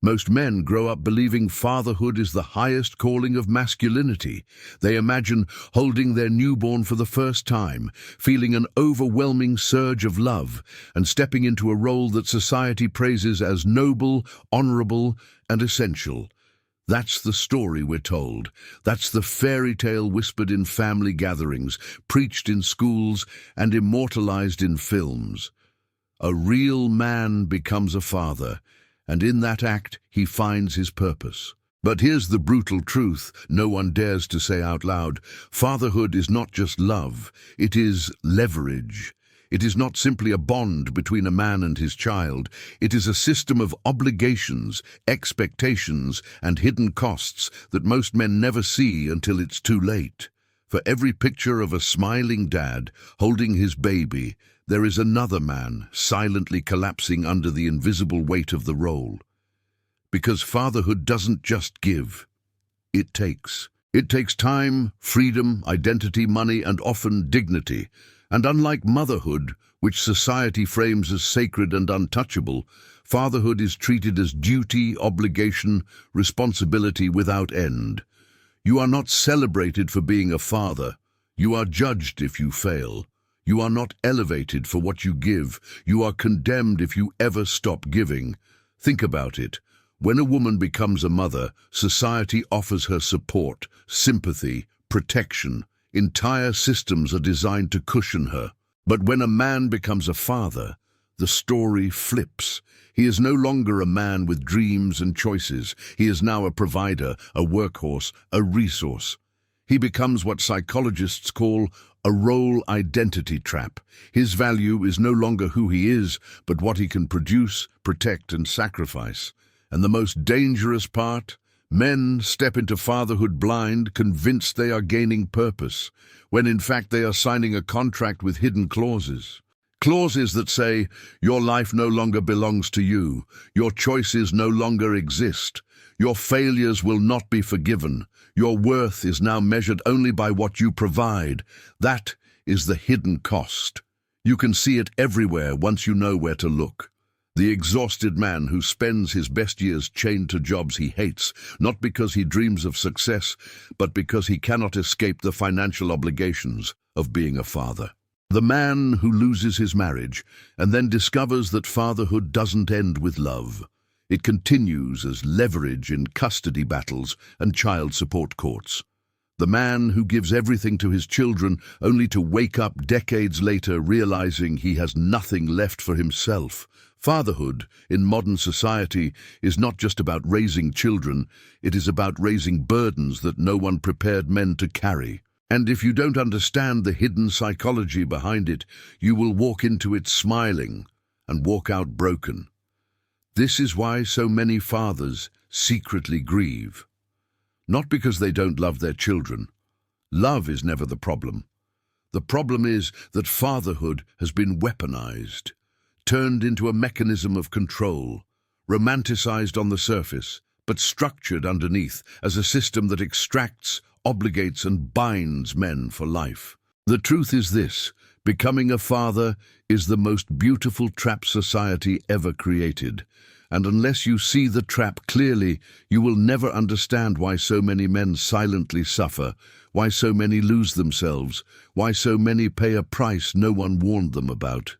Most men grow up believing fatherhood is the highest calling of masculinity. They imagine holding their newborn for the first time, feeling an overwhelming surge of love, and stepping into a role that society praises as noble, honorable, and essential. That's the story we're told. That's the fairy tale whispered in family gatherings, preached in schools, and immortalized in films. A real man becomes a father, and in that act he finds his purpose. But here's the brutal truth no one dares to say out loud. Fatherhood is not just love, it is leverage. It is not simply a bond between a man and his child. It is a system of obligations, expectations, and hidden costs that most men never see until it's too late. For every picture of a smiling dad holding his baby, there is another man silently collapsing under the invisible weight of the role. Because fatherhood doesn't just give, it takes. It takes time, freedom, identity, money, and often dignity. And unlike motherhood, which society frames as sacred and untouchable, fatherhood is treated as duty, obligation, responsibility without end. You are not celebrated for being a father. You are judged if you fail. You are not elevated for what you give. You are condemned if you ever stop giving. Think about it. When a woman becomes a mother, society offers her support, sympathy, protection. Entire systems are designed to cushion her. But when a man becomes a father, the story flips. He is no longer a man with dreams and choices. He is now a provider, a workhorse, a resource. He becomes what psychologists call a role identity trap. His value is no longer who he is, but what he can produce, protect, and sacrifice. And the most dangerous part? Men step into fatherhood blind, convinced they are gaining purpose, when in fact they are signing a contract with hidden clauses. Clauses that say, your life no longer belongs to you, your choices no longer exist, your failures will not be forgiven, your worth is now measured only by what you provide. That is the hidden cost. You can see it everywhere once you know where to look. The exhausted man who spends his best years chained to jobs he hates, not because he dreams of success, but because he cannot escape the financial obligations of being a father. The man who loses his marriage and then discovers that fatherhood doesn't end with love. It continues as leverage in custody battles and child support courts. The man who gives everything to his children only to wake up decades later realizing he has nothing left for himself. Fatherhood, in modern society, is not just about raising children, it is about raising burdens that no one prepared men to carry. And if you don't understand the hidden psychology behind it, you will walk into it smiling and walk out broken. This is why so many fathers secretly grieve. Not because they don't love their children. Love is never the problem. The problem is that fatherhood has been weaponized, turned into a mechanism of control, romanticized on the surface, but structured underneath as a system that extracts, obligates, and binds men for life. The truth is this: becoming a father is the most beautiful trap society ever created. And unless you see the trap clearly, you will never understand why so many men silently suffer, why so many lose themselves, why so many pay a price no one warned them about.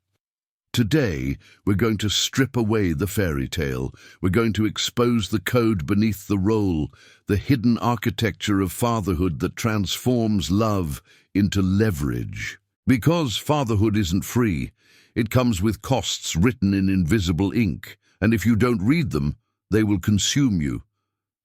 Today, we're going to strip away the fairy tale. We're going to expose the code beneath the role, the hidden architecture of fatherhood that transforms love into leverage. Because fatherhood isn't free, it comes with costs written in invisible ink. And if you don't read them, they will consume you.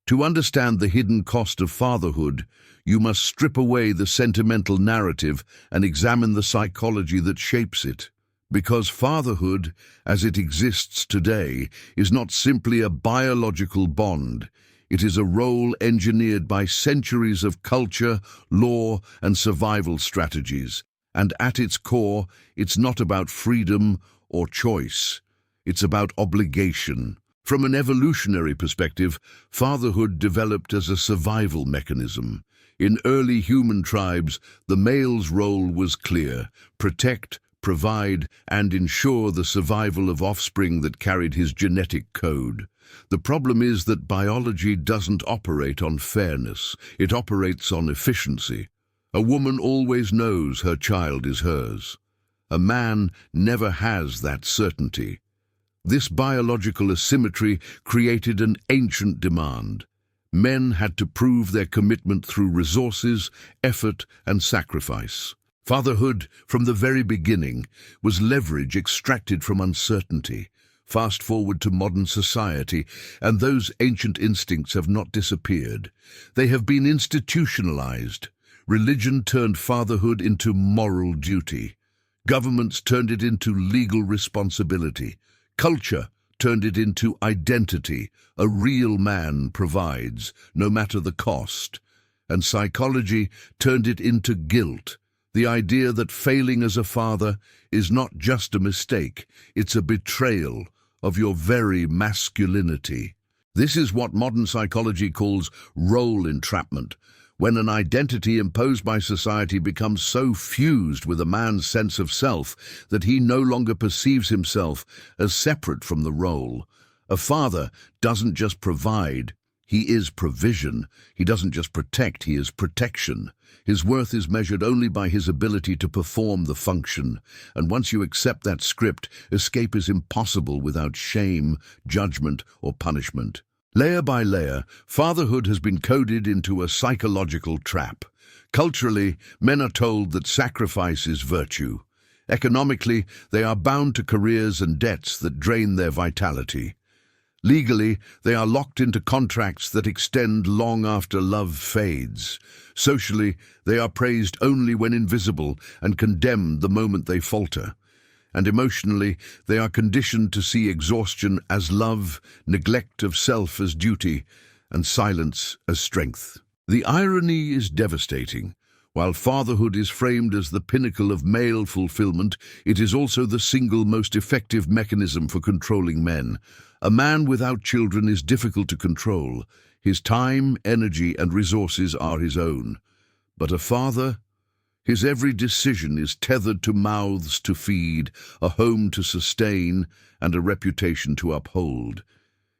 To understand the hidden cost of fatherhood, you must strip away the sentimental narrative and examine the psychology that shapes it. Because fatherhood, as it exists today, is not simply a biological bond. It is a role engineered by centuries of culture, law, and survival strategies. And at its core, it's not about freedom or choice. It's about obligation. From an evolutionary perspective, fatherhood developed as a survival mechanism. In early human tribes, the male's role was clear: protect, provide, and ensure the survival of offspring that carried his genetic code. The problem is that biology doesn't operate on fairness. It operates on efficiency. A woman always knows her child is hers. A man never has that certainty. This biological asymmetry created an ancient demand. Men had to prove their commitment through resources, effort, and sacrifice. Fatherhood, from the very beginning, was leverage extracted from uncertainty. Fast forward to modern society, and those ancient instincts have not disappeared. They have been institutionalized. Religion turned fatherhood into moral duty. Governments turned it into legal responsibility. Culture turned it into identity. A real man provides, no matter the cost. And psychology turned it into guilt. The idea that failing as a father is not just a mistake, it's a betrayal of your very masculinity. This is what modern psychology calls role entrapment, when an identity imposed by society becomes so fused with a man's sense of self that he no longer perceives himself as separate from the role. A father doesn't just provide, he is provision. He doesn't just protect, he is protection. His worth is measured only by his ability to perform the function. And once you accept that script, escape is impossible without shame, judgment, or punishment. Layer by layer, fatherhood has been coded into a psychological trap. Culturally, men are told that sacrifice is virtue. Economically, they are bound to careers and debts that drain their vitality. Legally, they are locked into contracts that extend long after love fades. Socially, they are praised only when invisible and condemned the moment they falter. And emotionally, they are conditioned to see exhaustion as love, neglect of self as duty, and silence as strength. The irony is devastating. While fatherhood is framed as the pinnacle of male fulfillment, it is also the single most effective mechanism for controlling men. A man without children is difficult to control. His time, energy, and resources are his own. But a father? His every decision is tethered to mouths to feed, a home to sustain, and a reputation to uphold.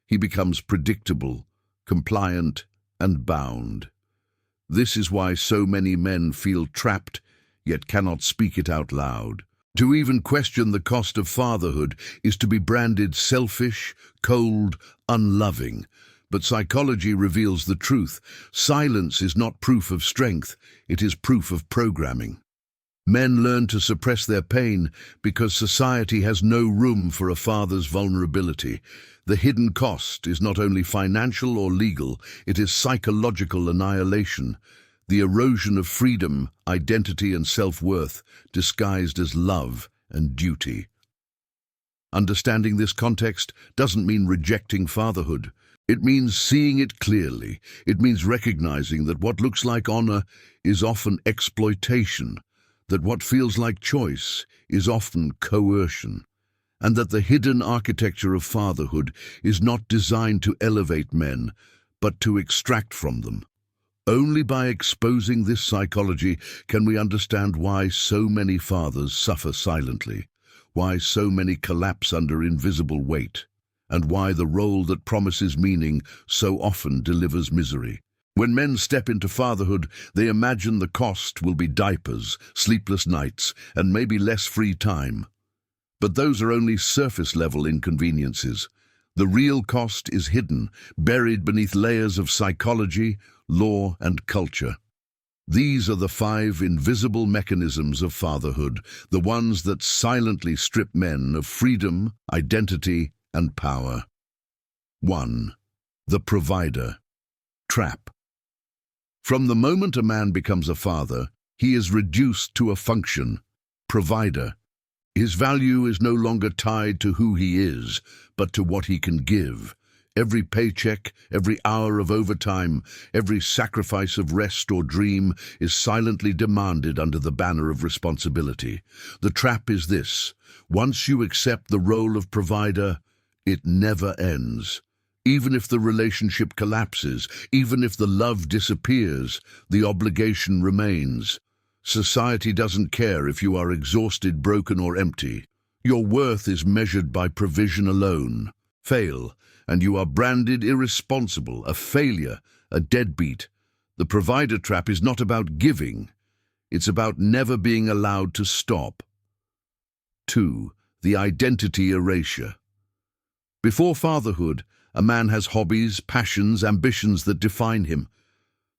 He becomes predictable, compliant, and bound. This is why so many men feel trapped, yet cannot speak it out loud. To even question the cost of fatherhood is to be branded selfish, cold, unloving. But psychology reveals the truth. Silence is not proof of strength, it is proof of programming. Men learn to suppress their pain because society has no room for a father's vulnerability. The hidden cost is not only financial or legal, it is psychological annihilation, the erosion of freedom, identity, and self-worth, disguised as love and duty. Understanding this context doesn't mean rejecting fatherhood. It means seeing it clearly. It means recognizing that what looks like honor is often exploitation, that what feels like choice is often coercion, and that the hidden architecture of fatherhood is not designed to elevate men, but to extract from them. Only by exposing this psychology can we understand why so many fathers suffer silently, why so many collapse under invisible weight, and why the role that promises meaning so often delivers misery. When men step into fatherhood, they imagine the cost will be diapers, sleepless nights, and maybe less free time. But those are only surface-level inconveniences. The real cost is hidden, buried beneath layers of psychology, law, and culture. These are the 5 invisible mechanisms of fatherhood, the ones that silently strip men of freedom, identity, and power. 1. The provider. Trap. From the moment a man becomes a father, he is reduced to a function, provider. His value is no longer tied to who he is, but to what he can give. Every paycheck, every hour of overtime, every sacrifice of rest or dream is silently demanded under the banner of responsibility. The trap is this: once you accept the role of provider, it never ends. Even if the relationship collapses, even if the love disappears, the obligation remains. Society doesn't care if you are exhausted, broken, or empty. Your worth is measured by provision alone. Fail, and you are branded irresponsible, a failure, a deadbeat. The provider trap is not about giving. It's about never being allowed to stop. 2. The identity erasure. Before fatherhood, a man has hobbies, passions, ambitions that define him.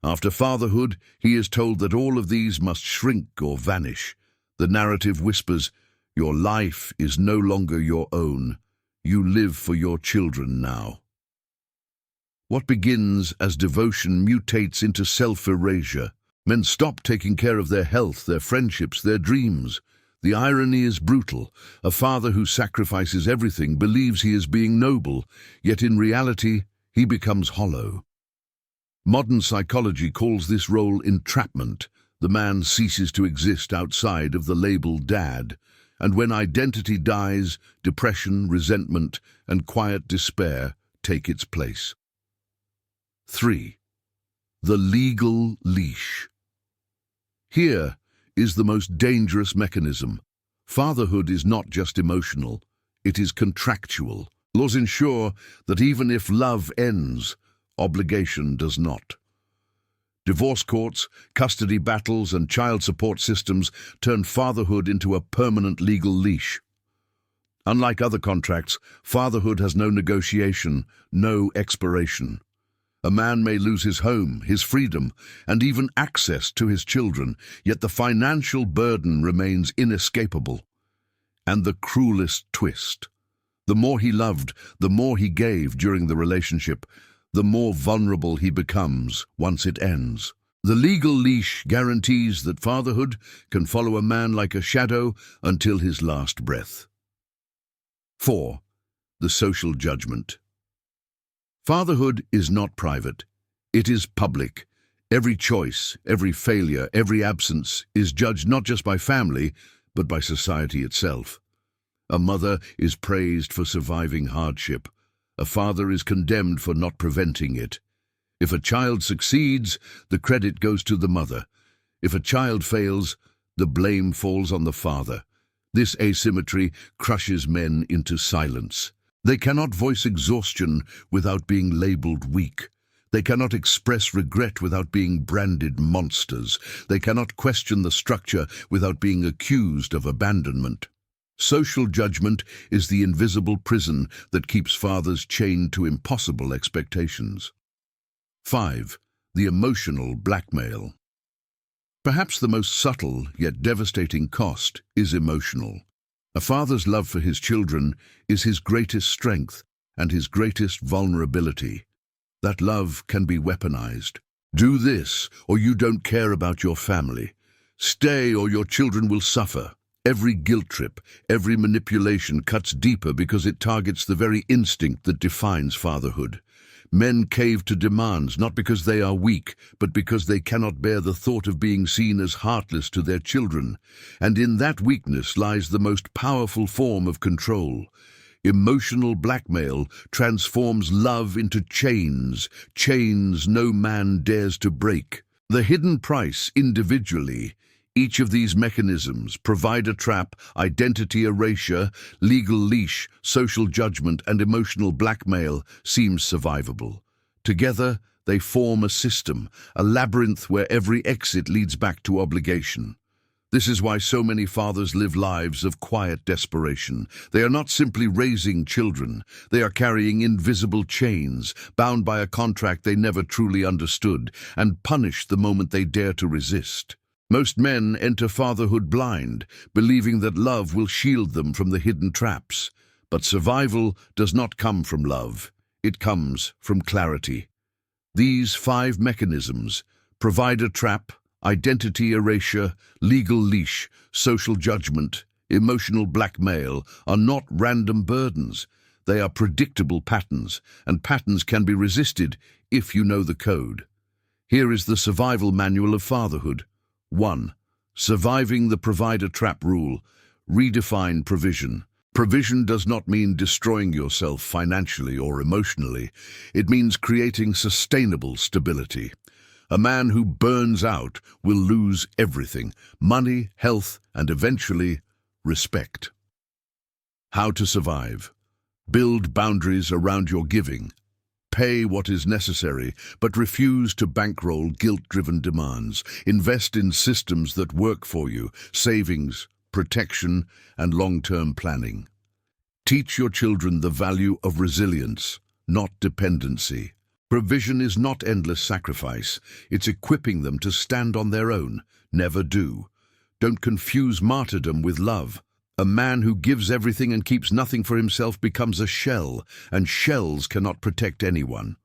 After fatherhood, he is told that all of these must shrink or vanish. The narrative whispers, your life is no longer your own. You live for your children now. What begins as devotion mutates into self-erasure. Men stop taking care of their health, their friendships, their dreams. The irony is brutal. A father who sacrifices everything believes he is being noble, yet in reality, he becomes hollow. Modern psychology calls this role entrapment. The man ceases to exist outside of the label dad. And when identity dies, depression, resentment, and quiet despair take its place. 3. The legal leash. Here is the most dangerous mechanism. Fatherhood is not just emotional, it is contractual. Laws ensure that even if love ends, obligation does not. Divorce courts, custody battles, and child support systems turn fatherhood into a permanent legal leash. Unlike other contracts, fatherhood has no negotiation, no expiration. A man may lose his home, his freedom, and even access to his children, yet the financial burden remains inescapable. And the cruelest twist. The more he loved, the more he gave during the relationship, the more vulnerable he becomes once it ends. The legal leash guarantees that fatherhood can follow a man like a shadow until his last breath. 4. The social judgment. Fatherhood is not private. It is public. Every choice, every failure, every absence is judged not just by family, but by society itself. A mother is praised for surviving hardship. A father is condemned for not preventing it. If a child succeeds, the credit goes to the mother. If a child fails, the blame falls on the father. This asymmetry crushes men into silence. They cannot voice exhaustion without being labeled weak. They cannot express regret without being branded monsters. They cannot question the structure without being accused of abandonment. Social judgment is the invisible prison that keeps fathers chained to impossible expectations. 5. The emotional blackmail. Perhaps the most subtle yet devastating cost is emotional. A father's love for his children is his greatest strength and his greatest vulnerability. That love can be weaponized. Do this, or you don't care about your family. Stay, or your children will suffer. Every guilt trip, every manipulation cuts deeper because it targets the very instinct that defines fatherhood. Men cave to demands not because they are weak, but because they cannot bear the thought of being seen as heartless to their children. And in that weakness lies the most powerful form of control. Emotional blackmail transforms love into chains, chains no man dares to break. The hidden price individually. Each of these mechanisms, provider trap, identity erasure, legal leash, social judgment, and emotional blackmail, seems survivable. Together, they form a system, a labyrinth where every exit leads back to obligation. This is why so many fathers live lives of quiet desperation. They are not simply raising children. They are carrying invisible chains, bound by a contract they never truly understood, and punished the moment they dare to resist. Most men enter fatherhood blind, believing that love will shield them from the hidden traps. But survival does not come from love. It comes from clarity. These 5 mechanisms, provider trap, identity erasure, legal leash, social judgment, emotional blackmail, are not random burdens. They are predictable patterns, and patterns can be resisted if you know the code. Here is the survival manual of fatherhood. 1. Surviving the provider trap rule. Redefine provision. Provision does not mean destroying yourself financially or emotionally. It means creating sustainable stability. A man who burns out will lose everything: money, health, and eventually, respect. How to survive. Build boundaries around your giving. Pay what is necessary, but refuse to bankroll guilt-driven demands. Invest in systems that work for you, savings, protection, and long-term planning. Teach your children the value of resilience, not dependency. Provision is not endless sacrifice. It's equipping them to stand on their own. Never do. Don't confuse martyrdom with love. A man who gives everything and keeps nothing for himself becomes a shell, and shells cannot protect anyone.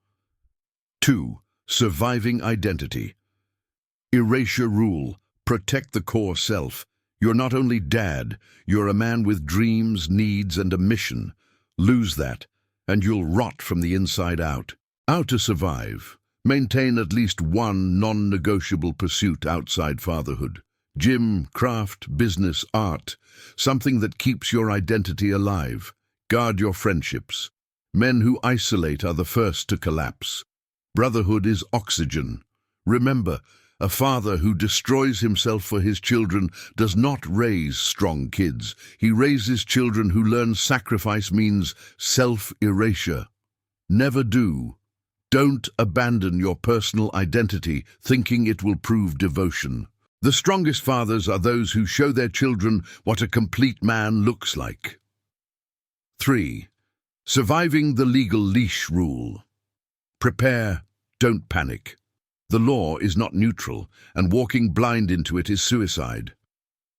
2. Surviving identity. Erasure rule. Protect the core self. You're not only dad, you're a man with dreams, needs, and a mission. Lose that, and you'll rot from the inside out. How to survive. Maintain at least one non-negotiable pursuit outside fatherhood. Gym, craft, business, art. Something that keeps your identity alive. Guard your friendships. Men who isolate are the first to collapse. Brotherhood is oxygen. Remember, a father who destroys himself for his children does not raise strong kids. He raises children who learn sacrifice means self-erasure. Never do. Don't abandon your personal identity thinking it will prove devotion. The strongest fathers are those who show their children what a complete man looks like. 3. Surviving the legal leash rule. Prepare, don't panic. The law is not neutral, and walking blind into it is suicide.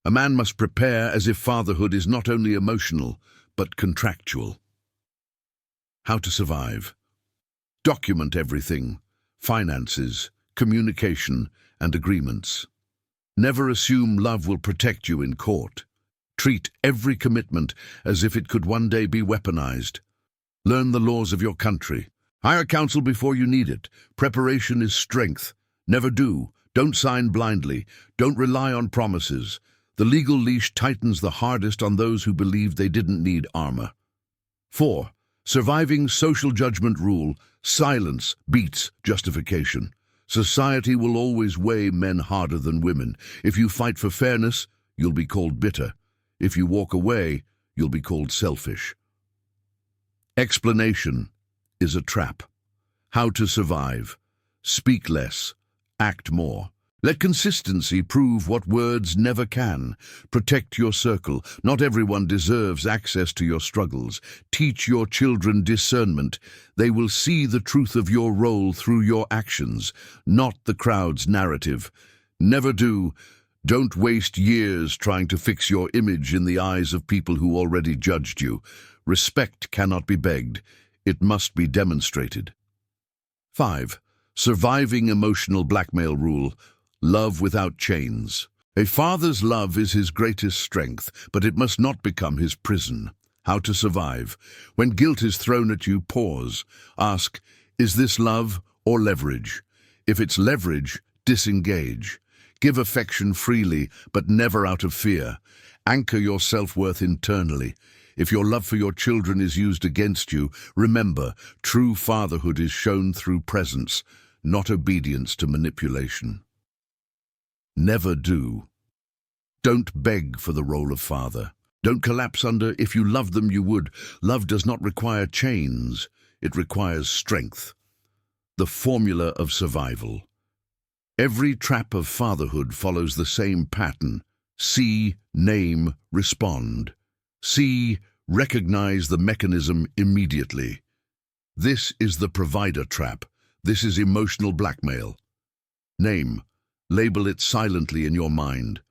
A man must prepare as if fatherhood is not only emotional, but contractual. How to survive. Document everything: finances, communication, and agreements. Never assume love will protect you in court. Treat every commitment as if it could one day be weaponized. Learn the laws of your country. Hire counsel before you need it. Preparation is strength. Never do. Don't sign blindly. Don't rely on promises. The legal leash tightens the hardest on those who believed they didn't need armor. 4. Surviving social judgment rule. Silence beats justification. Society will always weigh men harder than women. If you fight for fairness, you'll be called bitter. If you walk away, you'll be called selfish. Explanation is a trap. How to survive. Speak less, act more. Let consistency prove what words never can. Protect your circle. Not everyone deserves access to your struggles. Teach your children discernment. They will see the truth of your role through your actions, not the crowd's narrative. Never do. Don't waste years trying to fix your image in the eyes of people who already judged you. Respect cannot be begged. It must be demonstrated. 5. Surviving emotional blackmail rule. Love without chains. A father's love is his greatest strength, but it must not become his prison. How to survive. When guilt is thrown at you, pause. Ask, is this love or leverage? If it's leverage, disengage. Give affection freely, but never out of fear. Anchor your self-worth internally. If your love for your children is used against you, remember, true fatherhood is shown through presence, not obedience to manipulation. Never do. Don't beg for the role of father. Don't collapse under, if you loved them you would. Love does not require chains. It requires strength. The formula of survival. Every trap of fatherhood follows the same pattern. See, name, respond. See, recognize the mechanism immediately. This is the provider trap. This is emotional blackmail. Name. Label it silently in your mind.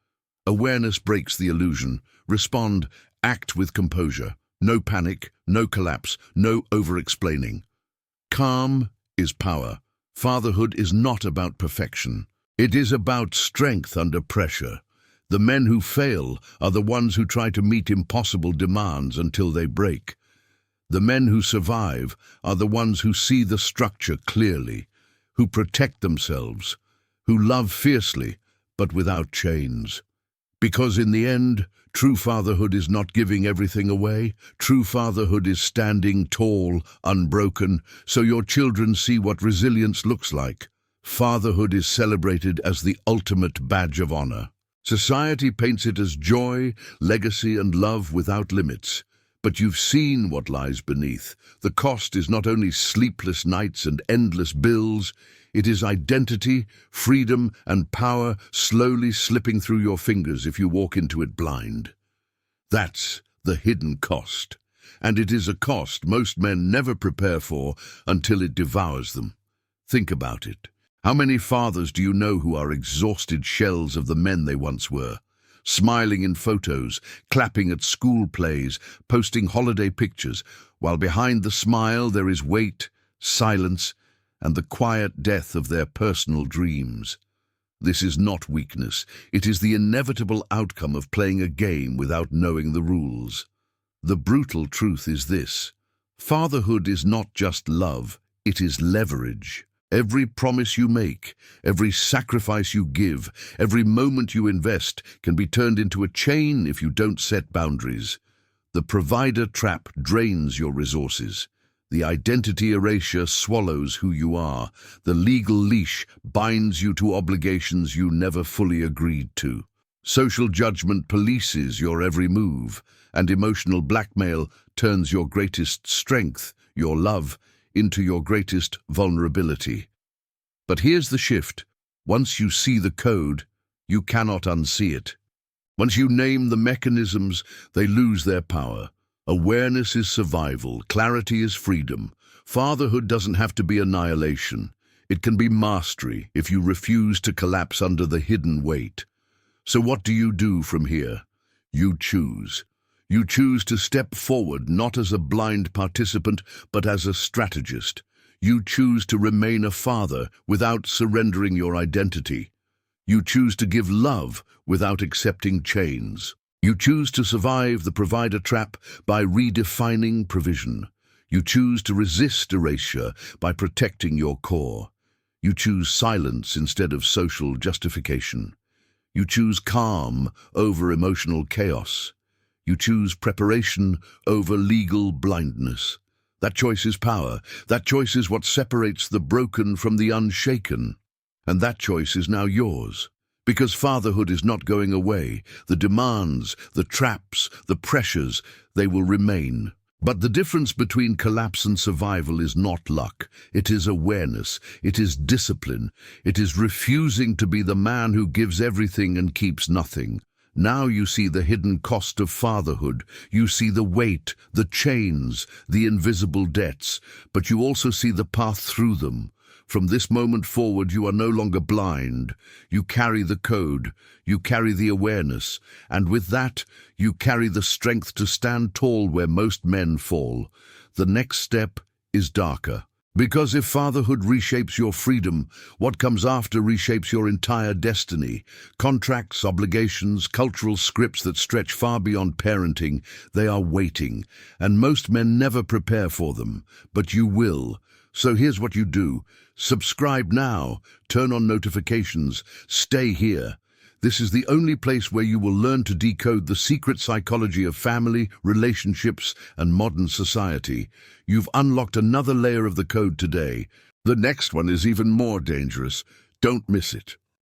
Awareness breaks the illusion. Respond, act with composure. No panic, no collapse, no over-explaining. Calm is power. Fatherhood is not about perfection. It is about strength under pressure. The men who fail are the ones who try to meet impossible demands until they break. The men who survive are the ones who see the structure clearly, who protect themselves, who love fiercely, but without chains. Because in the end, true fatherhood is not giving everything away. True fatherhood is standing tall, unbroken, so your children see what resilience looks like. Fatherhood is celebrated as the ultimate badge of honor. Society paints it as joy, legacy, and love without limits. But you've seen what lies beneath. The cost is not only sleepless nights and endless bills, it is identity, freedom, and power slowly slipping through your fingers if you walk into it blind. That's the hidden cost. And it is a cost most men never prepare for until it devours them. Think about it. How many fathers do you know who are exhausted shells of the men they once were? Smiling in photos, clapping at school plays, posting holiday pictures, while behind the smile there is weight, silence, and the quiet death of their personal dreams. This is not weakness. It is the inevitable outcome of playing a game without knowing the rules. The brutal truth is this: fatherhood is not just love, it is leverage. Every promise you make, every sacrifice you give, every moment you invest can be turned into a chain if you don't set boundaries. The provider trap drains your resources. The identity erasure swallows who you are. The legal leash binds you to obligations you never fully agreed to. Social judgment polices your every move, and emotional blackmail turns your greatest strength, your love, into your greatest vulnerability. But here's the shift. Once you see the code, you cannot unsee it. Once you name the mechanisms, they lose their power. Awareness is survival, clarity is freedom. Fatherhood doesn't have to be annihilation. It can be mastery if you refuse to collapse under the hidden weight. So what do you do from here? You choose. You choose to step forward not as a blind participant, but as a strategist. You choose to remain a father without surrendering your identity. You choose to give love without accepting chains. You choose to survive the provider trap by redefining provision. You choose to resist erasure by protecting your core. You choose silence instead of social justification. You choose calm over emotional chaos. You choose preparation over legal blindness. That choice is power. That choice is what separates the broken from the unshaken. And that choice is now yours. Because fatherhood is not going away. The demands, the traps, the pressures, they will remain. But the difference between collapse and survival is not luck. It is awareness. It is discipline. It is refusing to be the man who gives everything and keeps nothing. Now you see the hidden cost of fatherhood. You see the weight, the chains, the invisible debts, but you also see the path through them. From this moment forward, you are no longer blind. You carry the code, you carry the awareness, and with that, you carry the strength to stand tall where most men fall. The next step is darker. Because if fatherhood reshapes your freedom, what comes after reshapes your entire destiny. Contracts, obligations, cultural scripts that stretch far beyond parenting, they are waiting, and most men never prepare for them, but you will. So here's what you do. Subscribe now, turn on notifications, stay here. This is the only place where you will learn to decode the secret psychology of family, relationships, and modern society. You've unlocked another layer of the code today. The next one is even more dangerous. Don't miss it.